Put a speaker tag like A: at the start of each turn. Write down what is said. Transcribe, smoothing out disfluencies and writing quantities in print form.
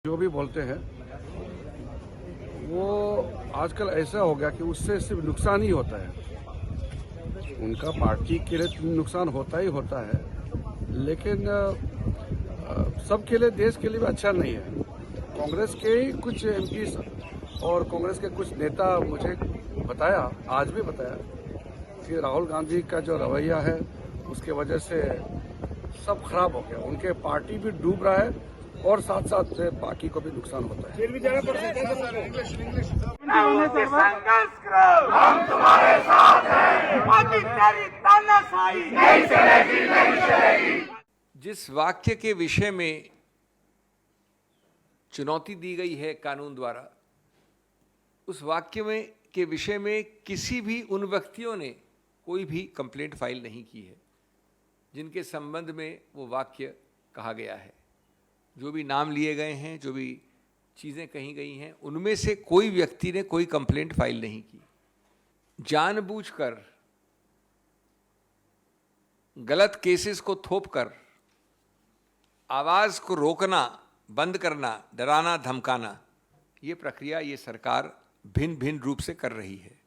A: जो भी बोलते हैं वो आजकल ऐसा हो गया कि उससे सिर्फ नुकसान ही होता है। उनका पार्टी के लिए नुकसान होता ही होता है, लेकिन सबके लिए, देश के लिए भी अच्छा नहीं है। कांग्रेस के ही कुछ एमपी और कांग्रेस के कुछ नेता मुझे बताया, आज भी बताया कि राहुल गांधी का जो रवैया है उसके वजह से सब खराब हो गया। उनके पार्टी भी डूब रहा है और साथ साथ बाकी को भी नुकसान होता है।
B: फिर भी जाना पड़ता है।
C: संघर्ष करो, हम तुम्हारे साथ हैं। मोदी तेरी तानाशाही नहीं चलेगी, नहीं चलेगी।
D: जिस वाक्य के विषय में चुनौती दी गई है कानून द्वारा, उस वाक्य में के विषय में किसी भी उन व्यक्तियों ने कोई भी कंप्लेंट फाइल नहीं की है जिनके संबंध में वो वाक्य कहा गया है। जो भी नाम लिए गए हैं, जो भी चीज़ें कही गई हैं, उनमें से कोई व्यक्ति ने कोई कंप्लेंट फाइल नहीं की। जानबूझकर गलत केसेस को थोपकर आवाज़ को रोकना, बंद करना, डराना, धमकाना, ये प्रक्रिया ये सरकार भिन्न भिन्न रूप से कर रही है।